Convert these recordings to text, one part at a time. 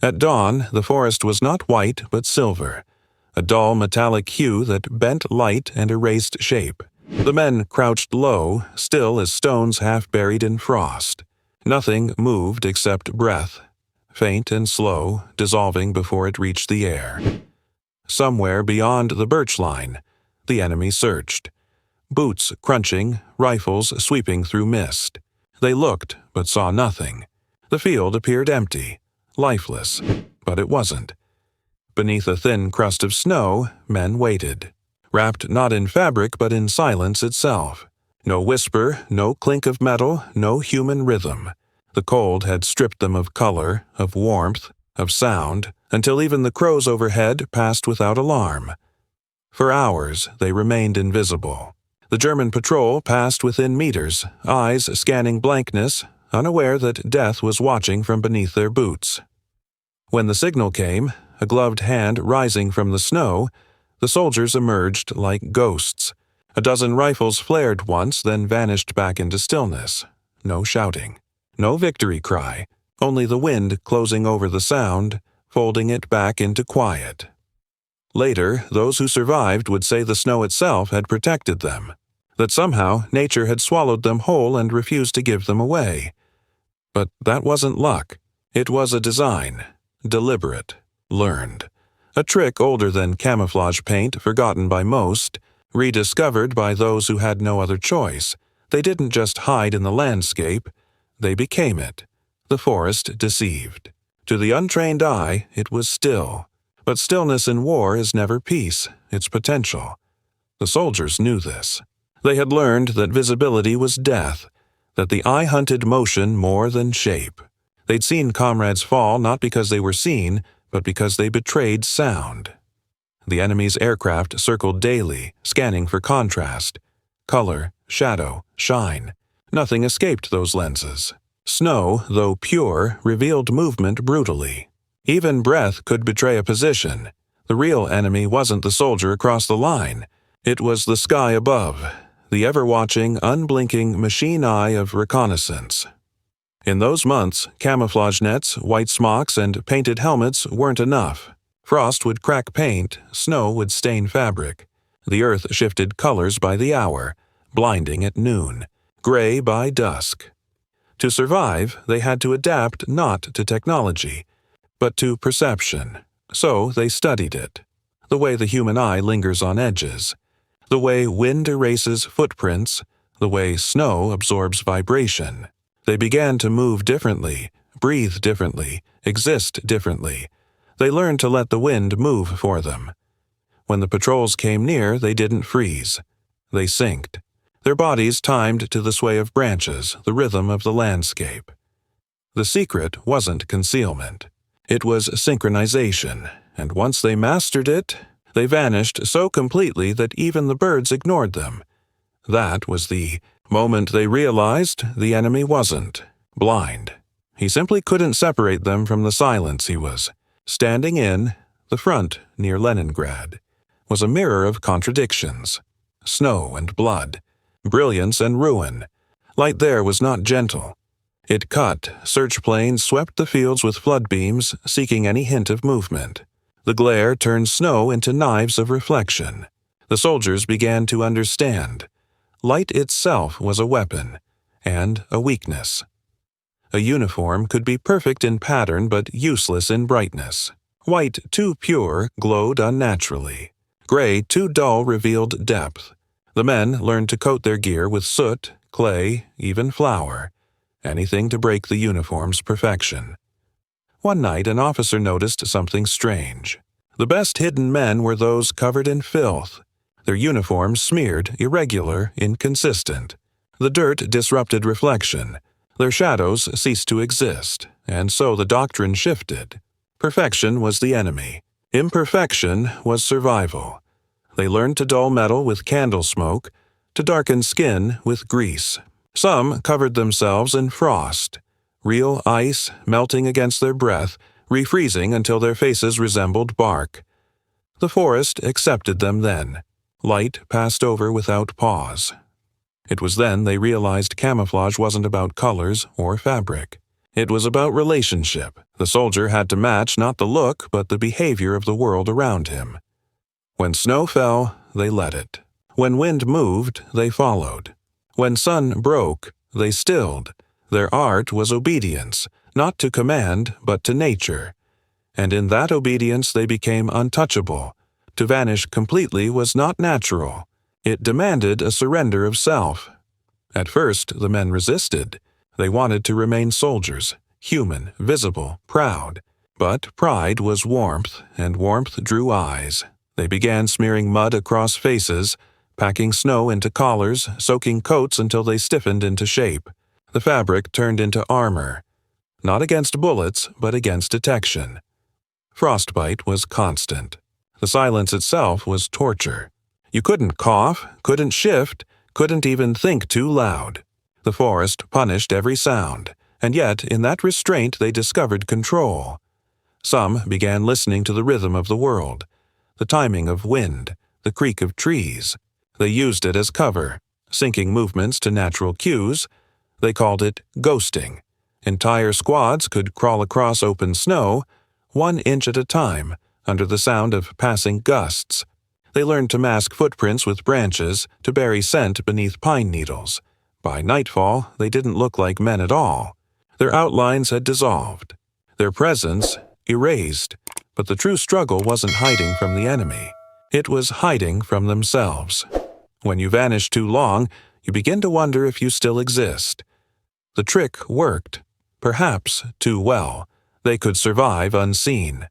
At dawn, the forest was not white but silver, a dull metallic hue that bent light and erased shape. The men crouched low, still as stones half buried in frost. Nothing moved except breath, faint and slow, dissolving before it reached the air. Somewhere beyond the birch line, the enemy searched. Boots crunching, rifles sweeping through mist. They looked, but saw nothing. The field appeared empty, lifeless, but it wasn't. Beneath a thin crust of snow, men waited, wrapped not in fabric but in silence itself. No whisper, no clink of metal, no human rhythm. The cold had stripped them of color, of warmth, of sound, until even the crows overhead passed without alarm. For hours they remained invisible. The German patrol passed within meters, eyes scanning blankness, unaware that death was watching from beneath their boots. When the signal came, a gloved hand rising from the snow, the soldiers emerged like ghosts. A dozen rifles flared once, then vanished back into stillness. No shouting. No victory cry, only the wind closing over the sound, folding it back into quiet. Later, those who survived would say the snow itself had protected them, that somehow nature had swallowed them whole and refused to give them away. But that wasn't luck. It was a design, deliberate, learned. A trick older than camouflage paint, forgotten by most, rediscovered by those who had no other choice. They didn't just hide in the landscape, they became it. The forest deceived. To the untrained eye, it was still. But stillness in war is never peace, it's potential. The soldiers knew this. They had learned that visibility was death, that the eye hunted motion more than shape. They'd seen comrades fall not because they were seen, but because they betrayed sound. The enemy's aircraft circled daily, scanning for contrast. Color, shadow, shine. Nothing escaped those lenses. Snow, though pure, revealed movement brutally. Even breath could betray a position. The real enemy wasn't the soldier across the line. It was the sky above, the ever-watching, unblinking machine eye of reconnaissance. In those months, camouflage nets, white smocks, and painted helmets weren't enough. Frost would crack paint, snow would stain fabric. The earth shifted colors by the hour, blinding at noon, gray by dusk. To survive, they had to adapt not to technology, but to perception. So they studied it. The way the human eye lingers on edges. The way wind erases footprints. The way snow absorbs vibration. They began to move differently, breathe differently, exist differently. They learned to let the wind move for them. When the patrols came near, they didn't freeze. They synced. Their bodies timed to the sway of branches, the rhythm of the landscape. The secret wasn't concealment. It was synchronization, and once they mastered it, they vanished so completely that even the birds ignored them. That was the moment they realized the enemy wasn't blind. He simply couldn't separate them from the silence he was standing in. The front, near Leningrad, was a mirror of contradictions. Snow and blood, brilliance and ruin. Light there was not gentle. It cut. Search planes swept the fields with flood beams, seeking any hint of movement. The glare turned snow into knives of reflection. The soldiers began to understand. Light itself was a weapon, and a weakness. A uniform could be perfect in pattern but useless in brightness. White too pure glowed unnaturally. Gray too dull revealed depth. The men learned to coat their gear with soot, clay, even flour. Anything to break the uniform's perfection. One night an officer noticed something strange. The best hidden men were those covered in filth. Their uniforms smeared, irregular, inconsistent. The dirt disrupted reflection. Their shadows ceased to exist, and so the doctrine shifted. Perfection was the enemy. Imperfection was survival. They learned to dull metal with candle smoke, to darken skin with grease. Some covered themselves in frost, real ice melting against their breath, refreezing until their faces resembled bark. The forest accepted them then. Light passed over without pause. It was then they realized camouflage wasn't about colors or fabric. It was about relationship. The soldier had to match not the look but the behavior of the world around him. When snow fell, they let it. When wind moved, they followed. When sun broke, they stilled. Their art was obedience, not to command but to nature. And in that obedience they became untouchable. To vanish completely was not natural. It demanded a surrender of self. At first, the men resisted. They wanted to remain soldiers, human, visible, proud. But pride was warmth, and warmth drew eyes. They began smearing mud across faces, packing snow into collars, soaking coats until they stiffened into shape. The fabric turned into armor, not against bullets, but against detection. Frostbite was constant. The silence itself was torture. You couldn't cough, couldn't shift, couldn't even think too loud. The forest punished every sound, and yet in that restraint they discovered control. Some began listening to the rhythm of the world, the timing of wind, the creak of trees. They used it as cover, syncing movements to natural cues. They called it ghosting. Entire squads could crawl across open snow, 1 inch at a time, under the sound of passing gusts. They learned to mask footprints with branches, to bury scent beneath pine needles. By nightfall, they didn't look like men at all. Their outlines had dissolved, their presence erased, but the true struggle wasn't hiding from the enemy. It was hiding from themselves. When you vanish too long, you begin to wonder if you still exist. The trick worked, perhaps too well. They could survive unseen.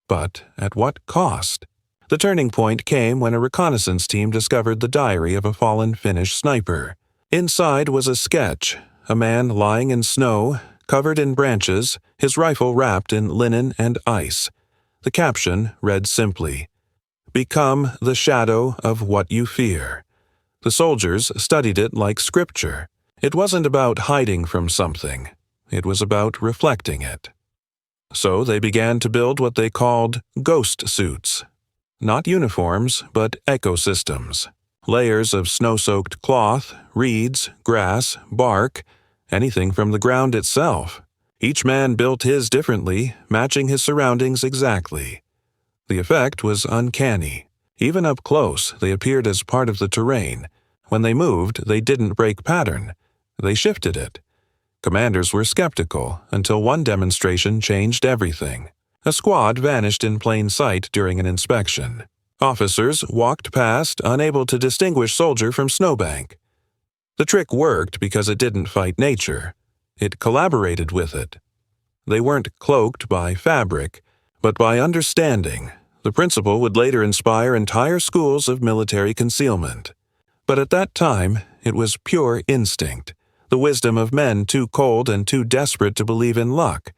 But at what cost? The turning point came when a reconnaissance team discovered the diary of a fallen Finnish sniper. Inside was a sketch, a man lying in snow, covered in branches, his rifle wrapped in linen and ice. The caption read simply, "Become the shadow of what you fear." The soldiers studied it like scripture. It wasn't about hiding from something. It was about reflecting it. So they began to build what they called ghost suits. Not uniforms, but ecosystems. Layers of snow-soaked cloth, reeds, grass, bark, anything from the ground itself. Each man built his differently, matching his surroundings exactly. The effect was uncanny. Even up close, they appeared as part of the terrain. When they moved, they didn't break pattern. They shifted it. Commanders were skeptical until one demonstration changed everything. A squad vanished in plain sight during an inspection. Officers walked past, unable to distinguish soldier from snowbank. The trick worked because it didn't fight nature. It collaborated with it. They weren't cloaked by fabric, but by understanding. The principle would later inspire entire schools of military concealment. But at that time, it was pure instinct, the wisdom of men too cold and too desperate to believe in luck.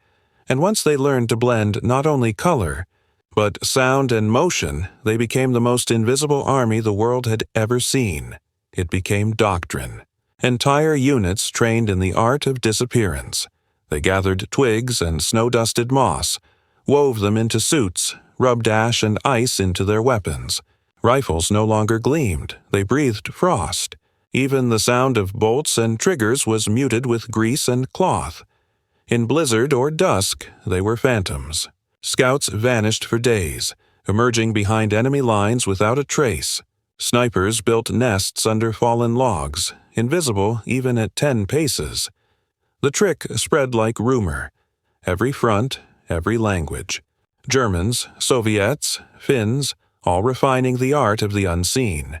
And once they learned to blend not only color, but sound and motion, they became the most invisible army the world had ever seen. It became doctrine. Entire units trained in the art of disappearance. They gathered twigs and snow-dusted moss, wove them into suits, rubbed ash and ice into their weapons. Rifles no longer gleamed, they breathed frost. Even the sound of bolts and triggers was muted with grease and cloth. In blizzard or dusk, they were phantoms. Scouts vanished for days, emerging behind enemy lines without a trace. Snipers built nests under fallen logs, invisible even at 10 paces. The trick spread like rumor. Every front, every language. Germans, Soviets, Finns, all refining the art of the unseen.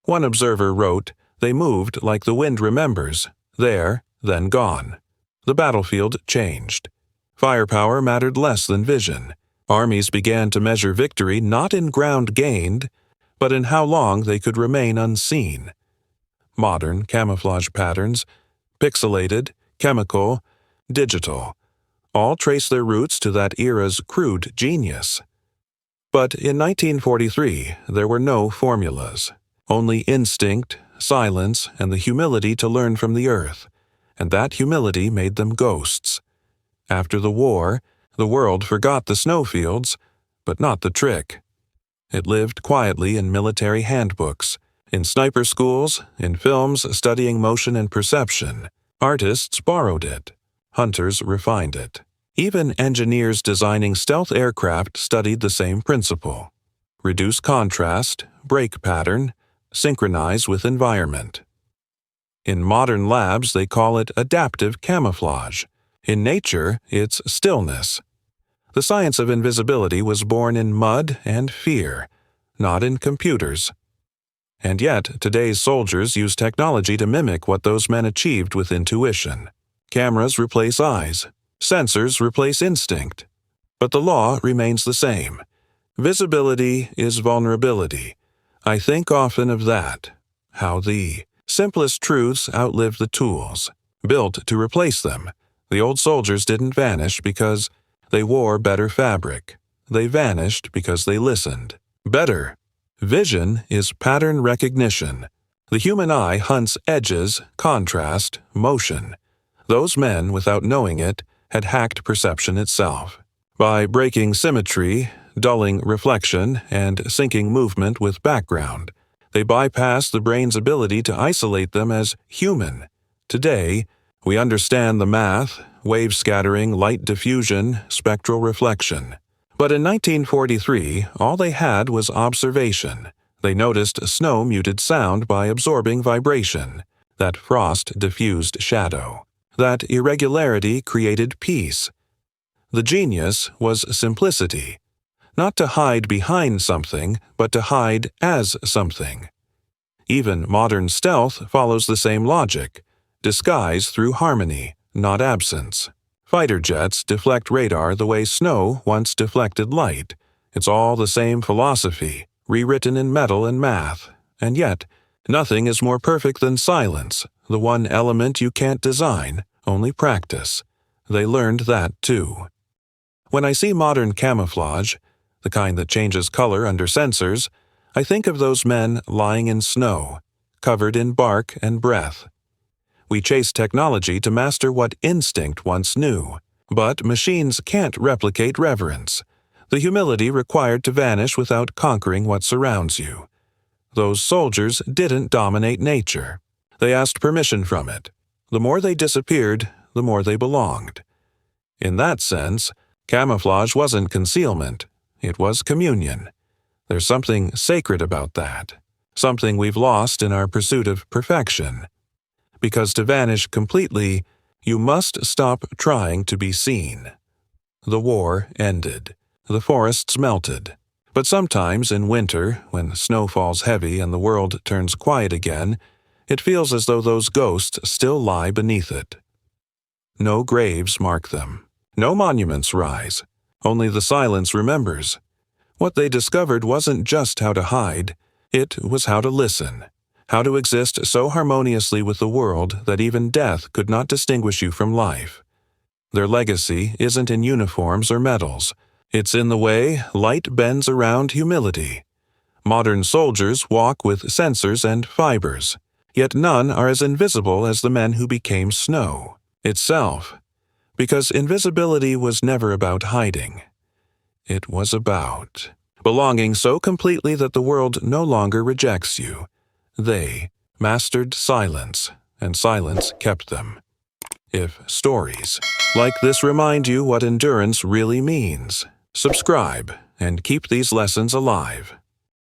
One observer wrote, "They moved like the wind remembers, there, then gone." The battlefield changed. Firepower mattered less than vision. Armies began to measure victory not in ground gained, but in how long they could remain unseen. Modern camouflage patterns, pixelated, chemical, digital, all trace their roots to that era's crude genius. But in 1943, there were no formulas, only instinct, silence, and the humility to learn from the earth, and that humility made them ghosts. After the war, the world forgot the snowfields, but not the trick. It lived quietly in military handbooks, in sniper schools, in films studying motion and perception. Artists borrowed it. hunters refined it. Even engineers designing stealth aircraft studied the same principle. Reduce contrast, break pattern, synchronize with environment. In modern labs, they call it adaptive camouflage. In nature, it's stillness. The science of invisibility was born in mud and fear, not in computers. And yet, today's soldiers use technology to mimic what those men achieved with intuition. Cameras replace eyes. Sensors replace instinct. But the law remains the same. Visibility is vulnerability. I think often of that, how the simplest truths outlive the tools, built to replace them. The old soldiers didn't vanish because they wore better fabric. They vanished because they listened. Better. Vision is pattern recognition. The human eye hunts edges, contrast, motion. Those men, without knowing it, had hacked perception itself. By breaking symmetry, dulling reflection, and syncing movement with background, they bypassed the brain's ability to isolate them as human. Today, we understand the math, wave scattering, light diffusion, spectral reflection. But in 1943, all they had was observation. They noticed snow muted sound by absorbing vibration, that frost diffused shadow, that irregularity created peace. The genius was simplicity, not to hide behind something, but to hide as something. Even modern stealth follows the same logic, disguise through harmony, not absence. Fighter jets deflect radar the way snow once deflected light. It's all the same philosophy, rewritten in metal and math. And yet, nothing is more perfect than silence, the one element you can't design, only practice. They learned that too. When I see modern camouflage, the kind that changes color under sensors, I think of those men lying in snow, covered in bark and breath. We chase technology to master what instinct once knew. But machines can't replicate reverence, the humility required to vanish without conquering what surrounds you. Those soldiers didn't dominate nature. They asked permission from it. The more they disappeared, the more they belonged. In that sense, camouflage wasn't concealment. It was communion. There's something sacred about that, something we've lost in our pursuit of perfection. Because to vanish completely, you must stop trying to be seen. The war ended. The forests melted. But sometimes in winter, when snow falls heavy and the world turns quiet again, it feels as though those ghosts still lie beneath it. No graves mark them. No monuments rise. Only the silence remembers. What they discovered wasn't just how to hide. It was how to listen. How to exist so harmoniously with the world that even death could not distinguish you from life. Their legacy isn't in uniforms or medals. It's in the way light bends around humility. Modern soldiers walk with sensors and fibers, yet none are as invisible as the men who became snow itself. Because invisibility was never about hiding. It was about belonging so completely that the world no longer rejects you. They mastered silence, and silence kept them. If stories like this remind you what endurance really means, subscribe and keep these lessons alive.